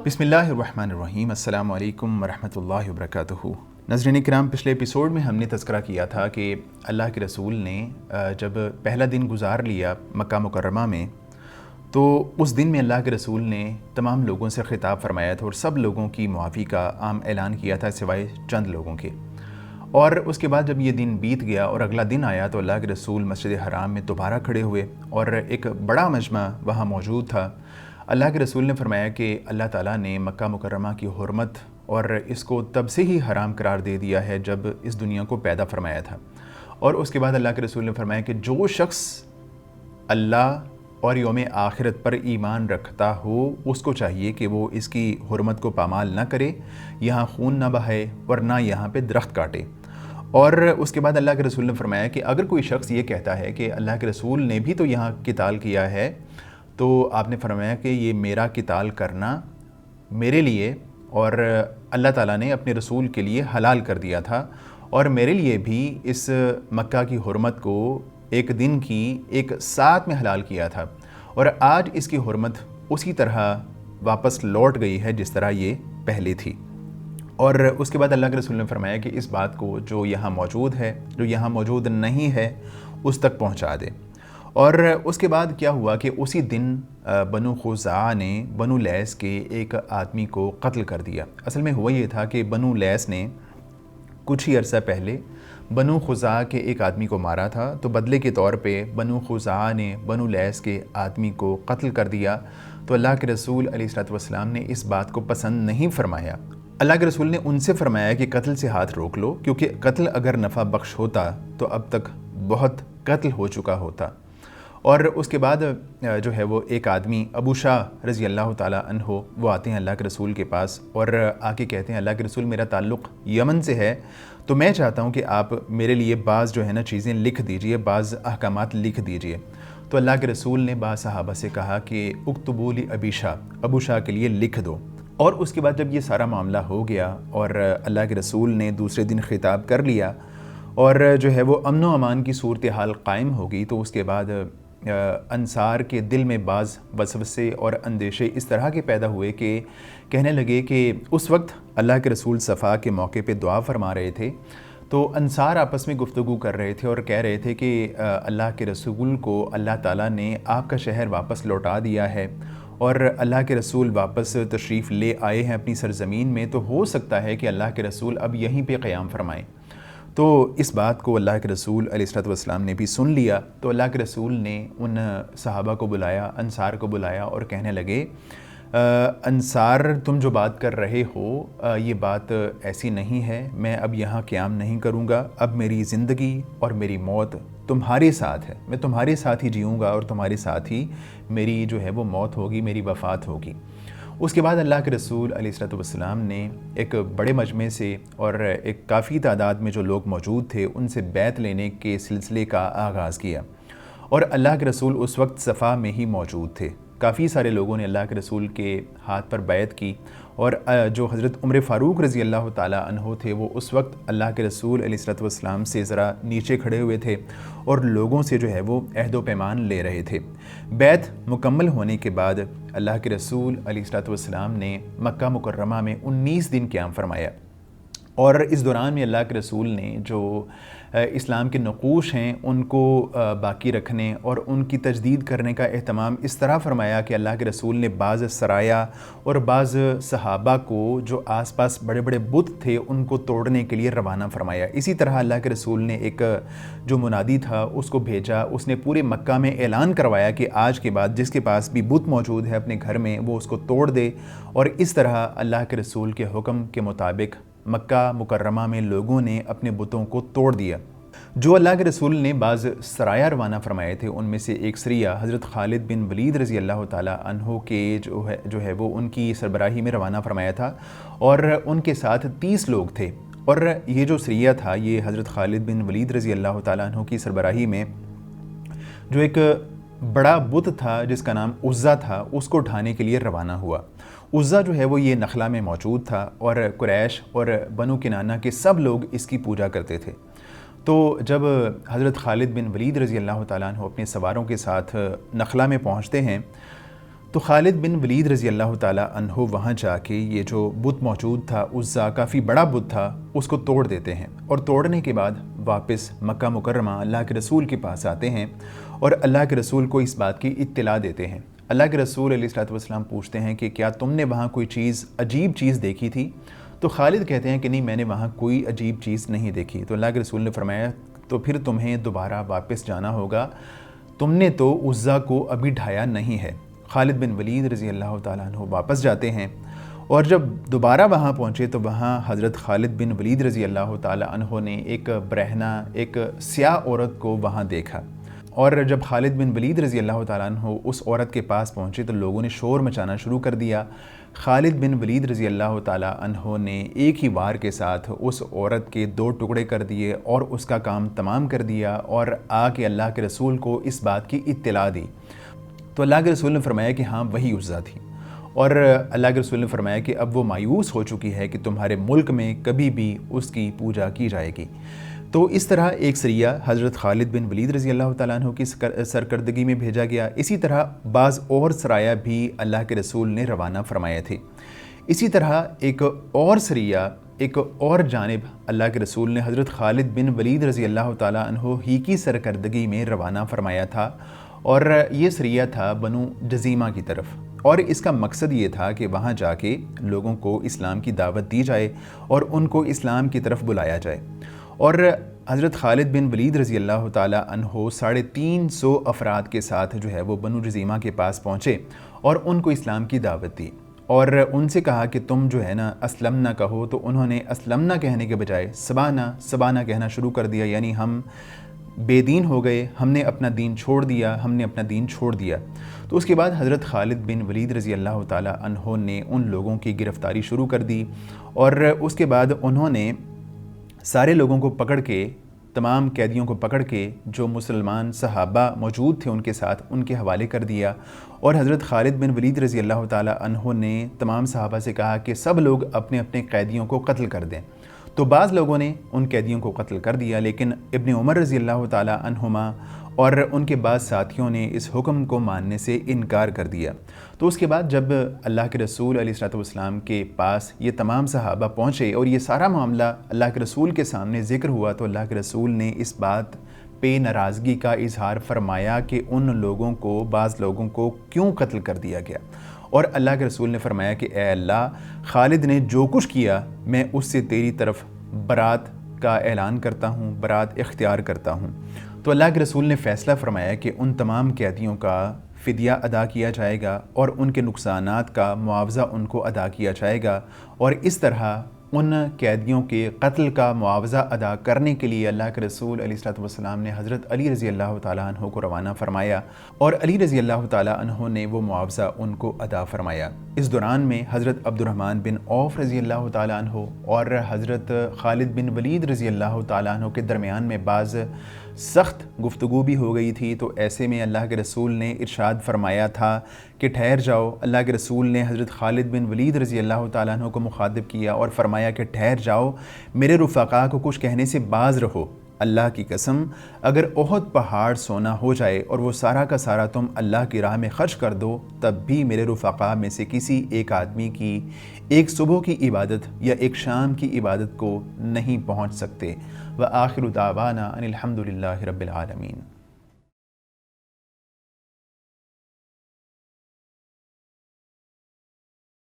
بسم اللہ الرحمن الرحیم۔ السلام علیکم ورحمۃ اللہ وبرکاتہ۔ ناظرین کرام، پچھلے ایپیسوڈ میں ہم نے تذکرہ کیا تھا کہ اللہ کے رسول نے جب پہلا دن گزار لیا مکہ مکرمہ میں، تو اس دن میں اللہ کے رسول نے تمام لوگوں سے خطاب فرمایا تھا اور سب لوگوں کی معافی کا عام اعلان کیا تھا سوائے چند لوگوں کے۔ اور اس کے بعد جب یہ دن بیت گیا اور اگلا دن آیا تو اللہ کے رسول مسجد حرام میں دوبارہ کھڑے ہوئے اور ایک بڑا مجمع وہاں موجود تھا۔ اللہ کے رسول نے فرمایا کہ اللہ تعالیٰ نے مکہ مکرمہ کی حرمت اور اس کو تب سے ہی حرام قرار دے دیا ہے جب اس دنیا کو پیدا فرمایا تھا۔ اور اس کے بعد اللہ کے رسول نے فرمایا کہ جو شخص اللہ اور یوم آخرت پر ایمان رکھتا ہو اس کو چاہیے کہ وہ اس کی حرمت کو پامال نہ کرے، یہاں خون نہ بہائے اور نہ یہاں پہ درخت کاٹے۔ اور اس کے بعد اللہ کے رسول نے فرمایا کہ اگر کوئی شخص یہ کہتا ہے کہ اللہ کے رسول نے بھی تو یہاں قتال کیا ہے، تو آپ نے فرمایا کہ یہ میرا قتال کرنا میرے لیے اور اللہ تعالیٰ نے اپنے رسول کے لیے حلال کر دیا تھا، اور میرے لیے بھی اس مکہ کی حرمت کو ایک دن کی ایک ساتھ میں حلال کیا تھا، اور آج اس کی حرمت اسی طرح واپس لوٹ گئی ہے جس طرح یہ پہلے تھی۔ اور اس کے بعد اللہ کے رسول نے فرمایا کہ اس بات کو جو یہاں موجود ہے، جو یہاں موجود نہیں ہے، اس تک پہنچا دے۔ اور اس کے بعد کیا ہوا کہ اسی دن بنو خزاعہ نے بنو لیث کے ایک آدمی کو قتل کر دیا۔ اصل میں ہوا یہ تھا کہ بنو لیث نے کچھ ہی عرصہ پہلے بنو خزاعہ کے ایک آدمی کو مارا تھا، تو بدلے کے طور پہ بنو خزاعہ نے بنو لیث کے آدمی کو قتل کر دیا۔ تو اللہ کے رسول علیہ الصلوۃ والسلام نے اس بات کو پسند نہیں فرمایا۔ اللہ کے رسول نے ان سے فرمایا کہ قتل سے ہاتھ روک لو، کیونکہ قتل اگر نفع بخش ہوتا تو اب تک بہت قتل ہو چکا ہوتا۔ اور اس کے بعد جو ہے وہ ایک آدمی ابو شاہ رضی اللہ تعالیٰ عنہ وہ آتے ہیں اللہ کے رسول کے پاس اور آ کے کہتے ہیں اللہ کے رسول میرا تعلق یمن سے ہے، تو میں چاہتا ہوں کہ آپ میرے لیے بعض جو ہے نا چیزیں لکھ دیجئے، بعض احکامات لکھ دیجئے۔ تو اللہ کے رسول نے بعض صحابہ سے کہا کہ اکتبوا لی ابو شاہ کے لیے لکھ دو۔ اور اس کے بعد جب یہ سارا معاملہ ہو گیا اور اللہ کے رسول نے دوسرے دن خطاب کر لیا اور جو ہے وہ امن و امان کی صورتحال قائم ہو گئی، تو اس کے بعد انصار کے دل میں بعض وسوسے اور اندیشے اس طرح کے پیدا ہوئے کہ کہنے لگے کہ اس وقت اللہ کے رسول صفا کے موقع پہ دعا فرما رہے تھے، تو انصار آپس میں گفتگو کر رہے تھے اور کہہ رہے تھے کہ اللہ کے رسول کو اللہ تعالیٰ نے آپ کا شہر واپس لوٹا دیا ہے اور اللہ کے رسول واپس تشریف لے آئے ہیں اپنی سرزمین میں، تو ہو سکتا ہے کہ اللہ کے رسول اب یہیں پہ قیام فرمائیں۔ تو اس بات کو اللہ کے رسول علیہ الصلوۃ والسلام نے بھی سن لیا، تو اللہ کے رسول نے ان صحابہ کو بلایا، انصار کو بلایا اور کہنے لگے انصار تم جو بات کر رہے ہو یہ بات ایسی نہیں ہے، میں اب یہاں قیام نہیں کروں گا، اب میری زندگی اور میری موت تمہارے ساتھ ہے، میں تمہارے ساتھ ہی جیوں گا اور تمہارے ساتھ ہی میری جو ہے وہ موت ہوگی، میری وفات ہوگی۔ اس کے بعد اللہ کے رسول علیہ الصلوۃ والسلام نے ایک بڑے مجمع سے اور ایک کافی تعداد میں جو لوگ موجود تھے ان سے بیعت لینے کے سلسلے کا آغاز کیا، اور اللہ کے رسول اس وقت صفا میں ہی موجود تھے۔ کافی سارے لوگوں نے اللہ کے رسول کے ہاتھ پر بیعت کی، اور جو حضرت عمر فاروق رضی اللہ تعالیٰ عنہ تھے وہ اس وقت اللہ کے رسول علیہ الصلوۃ والسلام سے ذرا نیچے کھڑے ہوئے تھے اور لوگوں سے جو ہے وہ عہد و پیمان لے رہے تھے۔ بیعت مکمل ہونے کے بعد اللہ کے رسول علیہ الصلوۃ والسلام نے مکہ مکرمہ میں 19 دن قیام فرمایا، اور اس دوران میں اللہ کے رسول نے جو اسلام کے نقوش ہیں ان کو باقی رکھنے اور ان کی تجدید کرنے کا اہتمام اس طرح فرمایا کہ اللہ کے رسول نے بعض سرایا اور بعض صحابہ کو جو آس پاس بڑے بڑے بت تھے ان کو توڑنے کے لیے روانہ فرمایا۔ اسی طرح اللہ کے رسول نے ایک جو منادی تھا اس کو بھیجا، اس نے پورے مکہ میں اعلان کروایا کہ آج کے بعد جس کے پاس بھی بت موجود ہے اپنے گھر میں وہ اس کو توڑ دے، اور اس طرح اللہ کے رسول کے حکم کے مطابق مکہ مکرمہ میں لوگوں نے اپنے بتوں کو توڑ دیا۔ جو اللہ کے رسول نے بعض سرایا روانہ فرمائے تھے ان میں سے ایک سریہ حضرت خالد بن ولید رضی اللہ تعالیٰ عنہ کے جو ہے وہ ان کی سربراہی میں روانہ فرمایا تھا، اور ان کے ساتھ 30 لوگ تھے۔ اور یہ جو سریہ تھا یہ حضرت خالد بن ولید رضی اللہ تعالیٰ عنہ کی سربراہی میں جو ایک بڑا بت تھا جس کا نام عزا تھا اس کو ڈھانے کے لیے روانہ ہوا۔ عزا جو ہے وہ یہ نخلا میں موجود تھا، اور قریش اور بنو کنانہ کے سب لوگ اس کی پوجا کرتے تھے۔ تو جب حضرت خالد بن ولید رضی اللہ تعالیٰ عنہ اپنے سواروں کے ساتھ نخلا میں پہنچتے ہیں تو خالد بن ولید رضی اللہ تعالیٰ عنہ وہاں جا کے یہ جو بت موجود تھا، عزا کافی بڑا بت تھا، اس کو توڑ دیتے ہیں، اور توڑنے کے بعد واپس مکہ مکرمہ اللہ کے رسول کے پاس آتے ہیں اور اللہ کے رسول کو اس بات کی اطلاع دیتے ہیں۔ اللہ کے رسول علیہ الصلوۃ والسلام پوچھتے ہیں کہ کیا تم نے وہاں کوئی چیز عجیب چیز دیکھی تھی؟ تو خالد کہتے ہیں کہ نہیں، میں نے وہاں کوئی عجیب چیز نہیں دیکھی۔ تو اللہ کے رسول نے فرمایا تو پھر تمہیں دوبارہ واپس جانا ہوگا، تم نے تو عزا کو ابھی ڈھایا نہیں ہے۔ خالد بن ولید رضی اللہ تعالیٰ عنہ واپس جاتے ہیں، اور جب دوبارہ وہاں پہنچے تو وہاں حضرت خالد بن ولید رضی اللہ تعالیٰ عنہ نے ایک برہنہ، ایک سیاہ عورت کو وہاں دیکھا، اور جب خالد بن ولید رضی اللہ تعالیٰ عنہ اس عورت کے پاس پہنچے تو لوگوں نے شور مچانا شروع کر دیا۔ خالد بن ولید رضی اللہ تعالیٰ عنہ نے ایک ہی وار کے ساتھ اس عورت کے 2 ٹکڑے کر دیے اور اس کا کام تمام کر دیا، اور آ کے اللہ کے رسول کو اس بات کی اطلاع دی۔ تو اللہ کے رسول نے فرمایا کہ ہاں وہی عزا تھی، اور اللہ کے رسول نے فرمایا کہ اب وہ مایوس ہو چکی ہے کہ تمہارے ملک میں کبھی بھی اس کی پوجا کی جائے گی۔ تو اس طرح ایک سریہ حضرت خالد بن ولید رضی اللہ تعالیٰ عنہ کی سرکردگی میں بھیجا گیا۔ اسی طرح بعض اور سرایہ بھی اللہ کے رسول نے روانہ فرمائے تھے۔ اسی طرح ایک اور سریہ، ایک اور جانب اللہ کے رسول نے حضرت خالد بن ولید رضی اللہ تعالیٰ عنہ ہی کی سرکردگی میں روانہ فرمایا تھا، اور یہ سریہ تھا بنو جزیمہ کی طرف، اور اس کا مقصد یہ تھا کہ وہاں جا کے لوگوں کو اسلام کی دعوت دی جائے اور ان کو اسلام کی طرف بلایا جائے۔ اور حضرت خالد بن ولید رضی اللہ تعالیٰ عنہ 350 افراد کے ساتھ جو ہے وہ بنو جزیمہ کے پاس پہنچے اور ان کو اسلام کی دعوت دی، اور ان سے کہا کہ تم جو ہے نا اسلمنا کہو، تو انہوں نے اسلمنا کہنے کے بجائے سبانا کہنا شروع کر دیا، یعنی ہم بے دین ہو گئے، ہم نے اپنا دین چھوڑ دیا۔ تو اس کے بعد حضرت خالد بن ولید رضی اللہ تعالیٰ عنہ نے ان لوگوں کی گرفتاری شروع کر دی، اور اس کے بعد انہوں نے سارے لوگوں کو پکڑ کے، تمام قیدیوں کو پکڑ کے جو مسلمان صحابہ موجود تھے ان کے ساتھ، ان کے حوالے کر دیا، اور حضرت خالد بن ولید رضی اللہ تعالیٰ عنہ نے تمام صحابہ سے کہا کہ سب لوگ اپنے اپنے قیدیوں کو قتل کر دیں۔ تو بعض لوگوں نے ان قیدیوں کو قتل کر دیا، لیکن ابن عمر رضی اللہ تعالیٰ عنہما اور ان کے بعض ساتھیوں نے اس حکم کو ماننے سے انکار کر دیا۔ تو اس کے بعد جب اللہ کے رسول علیہ الصلوۃ والسلام کے پاس یہ تمام صحابہ پہنچے اور یہ سارا معاملہ اللہ کے رسول کے سامنے ذکر ہوا، تو اللہ کے رسول نے اس بات پہ ناراضگی کا اظہار فرمایا کہ ان لوگوں کو، بعض لوگوں کو کیوں قتل کر دیا گیا، اور اللہ کے رسول نے فرمایا کہ اے اللہ، خالد نے جو کچھ کیا میں اس سے تیری طرف برات کا اعلان کرتا ہوں، برات اختیار کرتا ہوں۔ تو اللہ کے رسول نے فیصلہ فرمایا کہ ان تمام قیدیوں کا فدیہ ادا کیا جائے گا اور ان کے نقصانات کا معاوضہ ان کو ادا کیا جائے گا، اور اس طرح ان قیدیوں کے قتل کا معاوضہ ادا کرنے کے لیے اللہ کے رسول علیہ الصلوۃ والسلام نے حضرت علی رضی اللہ تعالیٰ عنہ کو روانہ فرمایا، اور علی رضی اللہ تعالیٰ عنہ نے وہ معاوضہ ان کو ادا فرمایا۔ اس دوران میں حضرت عبد الرحمن بن عوف رضی اللہ تعالیٰ عنہ اور حضرت خالد بن ولید رضی اللہ تعالیٰ عنہ کے درمیان میں بعض سخت گفتگو بھی ہو گئی تھی۔ تو ایسے میں اللہ کے رسول نے ارشاد فرمایا تھا کہ ٹھہر جاؤ۔ اللہ کے رسول نے حضرت خالد بن ولید رضی اللہ تعالیٰ عنہ کو مخاطب کیا اور فرمایا کہ ٹھہر جاؤ، میرے رفقا کو کچھ کہنے سے باز رہو۔ اللہ کی قسم، اگر احد پہاڑ سونا ہو جائے اور وہ سارا کا سارا تم اللہ کی راہ میں خرچ کر دو، تب بھی میرے رفقا میں سے کسی ایک آدمی کی ایک صبح کی عبادت یا ایک شام کی عبادت کو نہیں پہنچ سکتے۔ وآخر دعوانا ان الحمد للہ رب العالمین۔